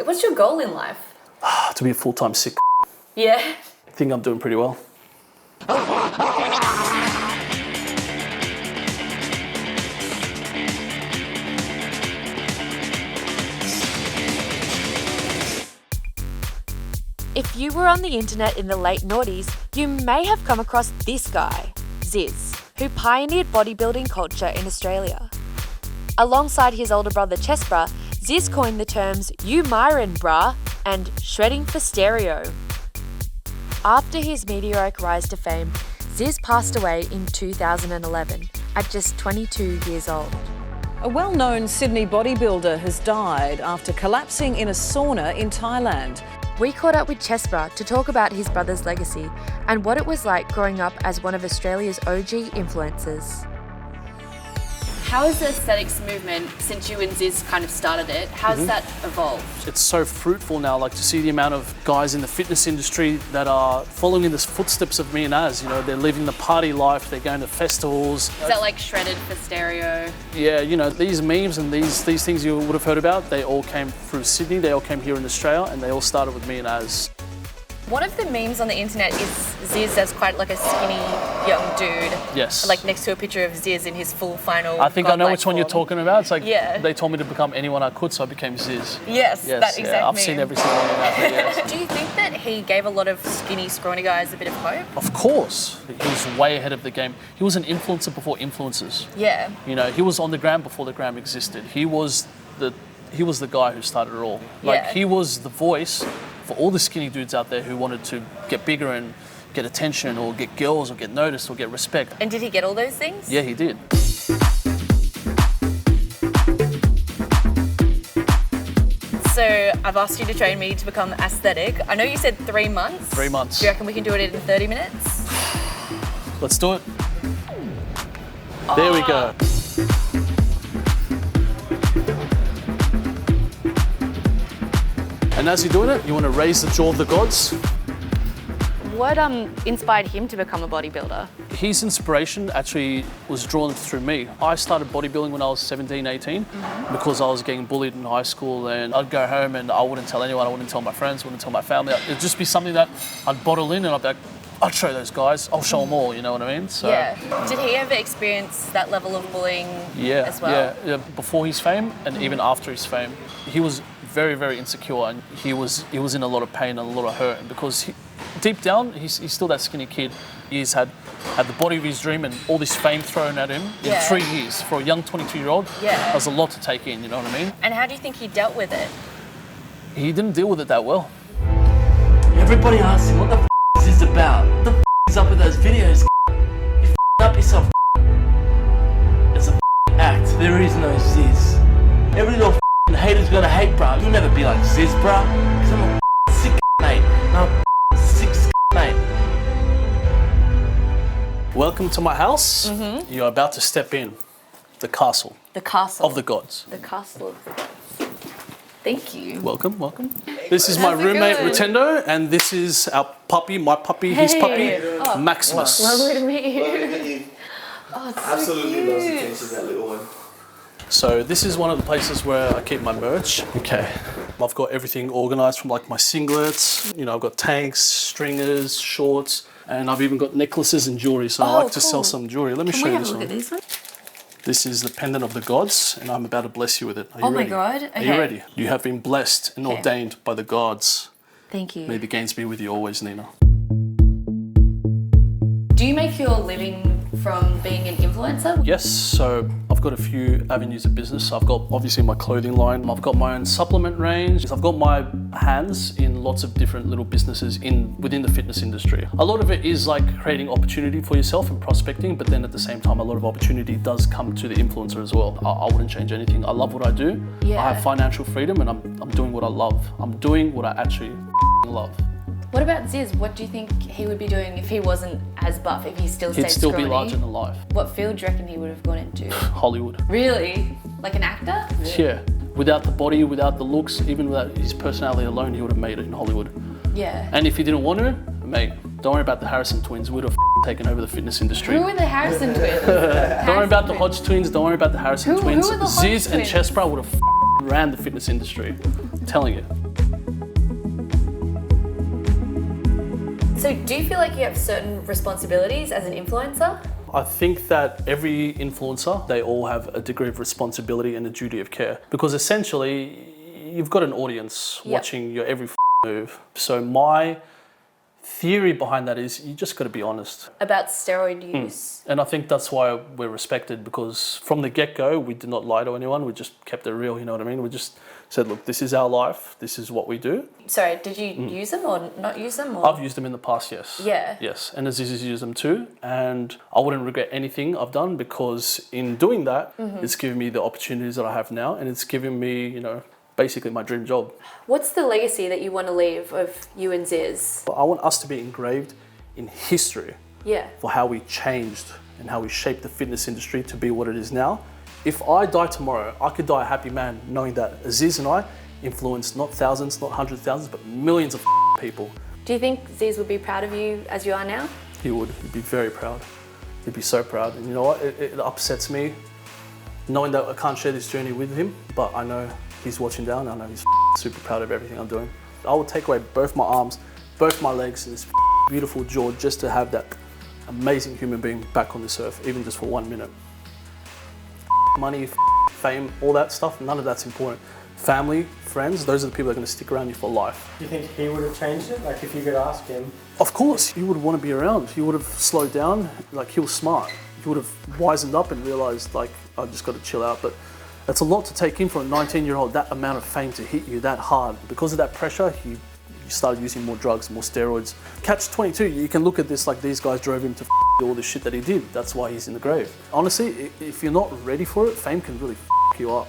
What's your goal in life? To be a full-time sick. Yeah. I think I'm doing pretty well. If you were on the internet in the late noughties, you may have come across this guy, Zyzz, who pioneered bodybuilding culture in Australia. Alongside his older brother Chestbrah, Zyzz coined the terms "you myron brah" and "shredding for stereo." After his meteoric rise to fame, Zyzz passed away in 2011 at just 22 years old. A well-known Sydney bodybuilder has died after collapsing in a sauna in Thailand. We caught up with Chestbrah to talk about his brother's legacy and what it was like growing up as one of Australia's OG influencers. How has the aesthetics movement, since you and Zyzz kind of started it, how's that evolved? It's so fruitful now, like to see the amount of guys in the fitness industry that are following in the footsteps of me and Az. You know, they're living the party life, they're going to festivals. Is that like shredded for stereo? Yeah, you know, these memes and these things you would have heard about, they all came through Sydney, they all came here in Australia, and they all started with me and Az. One of the memes on the internet is Zyzz as quite like a skinny young dude. Yes. Like next to a picture of Zyzz in his full final. I think I know which one you're talking about. It's like they told me to become anyone I could, so I became Zyzz. Yes, that exact yeah, I've meme. seen every single one of that. Yes. Do you think that he gave a lot of skinny, scrawny guys a bit of hope? Of course. He was way ahead of the game. He was an influencer before influencers. Yeah. You know, he was on the gram before the gram existed. He was the guy who started it all. Like he was the voice for all the skinny dudes out there who wanted to get bigger and get attention or get girls or get noticed or get respect. And did he get all those things? Yeah, he did. So I've asked you to train me to become aesthetic. I know you said 3 months. 3 months. Do you reckon we can do it in 30 minutes? Let's do it. There we go. And as you're doing it, you want to raise the jaw of the gods. What inspired him to become a bodybuilder? His inspiration actually was drawn through me. I started bodybuilding when I was 17, 18 because I was getting bullied in high school, and I'd go home and I wouldn't tell anyone, I wouldn't tell my friends, wouldn't tell my family. It'd just be something that I'd bottle in and I'd be like, I'll show those guys, I'll show them all, you know what I mean? So, yeah. Did he ever experience that level of bullying as well? Yeah. Before his fame and even after his fame, he was very, very insecure, and he was in a lot of pain and a lot of hurt, because deep down, he's still that skinny kid. He's had the body of his dream and all this fame thrown at him in 3 years. For a young 22-year-old, that was a lot to take in, you know what I mean? And how do you think he dealt with it? He didn't deal with it that well. Everybody asks him, what the f*** is this about? What the f*** is up with those videos? You f***ed up yourself. It's a f*** act. There is no Zyzz. Every little f***ing hater's gonna hate, bruh. You'll never be like Zyzz, bruh. Cause I'm a f***ing sick mate. I'm a sick mate. Welcome to my house. You're about to step in the castle. The castle. Of the gods. The castle of the gods. Thank you. Welcome. This is my roommate, Rotendo, and this is our puppy, my puppy, his puppy, Maximus. Lovely to meet you. Oh, it's absolutely so cute. loves attention, that little one. So this is one of the places where I keep my merch. Okay. I've got everything organized from like my singlets, you know, I've got tanks, stringers, shorts, and I've even got necklaces and jewelry. So I like to sell some jewelry. Let me show you this one. Can we have a look at this one? This is the pendant of the gods, and I'm about to bless you with it. Are you oh ready? My God. Okay. Are you ready? You have been blessed and ordained by the gods. Thank you. May the gains be with you always, Nina. Do you make your living from being an influencer? Yes, so I've got a few avenues of business. I've got obviously my clothing line. I've got my own supplement range. I've got my hands in lots of different little businesses within the fitness industry. A lot of it is like creating opportunity for yourself and prospecting, but then at the same time, a lot of opportunity does come to the influencer as well. I wouldn't change anything. I love what I do. Yeah. I have financial freedom, and I'm doing what I love. I'm doing what I actually love. What about Zyzz? What do you think he would be doing if he wasn't as buff, if he still stayed He'd still scrawny? be larger than life. What field do you reckon he would have gone into? Hollywood. Really? Like an actor? Yeah. Without the body, without the looks, even without his personality alone, he would have made it in Hollywood. Yeah. And if he didn't want to, mate, don't worry about the Harrison twins. We'd have taken over the fitness industry. Who are the Harrison twins? Don't worry about the Hodge twins. Don't worry about the Harrison twins. Who are the Hodge Zyzz and twins? Chestbrah would have ran the fitness industry. I'm telling you. So do you feel like you have certain responsibilities as an influencer? I think that every influencer, they all have a degree of responsibility and a duty of care, because essentially you've got an audience watching your every move. So my theory behind that is you just got to be honest. About steroid use. And I think that's why we're respected, because from the get-go, we did not lie to anyone. We just kept it real, you know what I mean? We just said, look, this is our life. This is what we do. Sorry, did you use them or not use them? Or? I've used them in the past, yes. Yeah. Yes, and Zyzz has used them too. And I wouldn't regret anything I've done, because in doing that, it's given me the opportunities that I have now, and it's given me, you know, basically my dream job. What's the legacy that you want to leave of you and Zyzz? I want us to be engraved in history for how we changed and how we shaped the fitness industry to be what it is now. If I die tomorrow, I could die a happy man knowing that Zyzz and I influenced not thousands, not hundreds of thousands, but millions of people. Do you think Zyzz would be proud of you as you are now? He would. He'd be very proud. He'd be so proud. And you know what? It upsets me knowing that I can't share this journey with him, but I know he's watching down. I know he's super proud of everything I'm doing. I would take away both my arms, both my legs, and this beautiful jaw just to have that amazing human being back on this earth, even just for 1 minute. Money, fame, all that stuff, none of that's important. Family, friends, those are the people that are going to stick around you for life. Do you think he would have changed it? Like if you could ask him? Of course, he would want to be around. He would have slowed down. Like, he was smart. He would have wisened up and realized, like, I just got to chill out. But it's a lot to take in for a 19-year-old, that amount of fame to hit you that hard. Because of that pressure, you started using more drugs, more steroids. Catch-22, you can look at this like these guys drove him to do all the shit that he did. That's why he's in the grave. Honestly, if you're not ready for it, fame can really you up.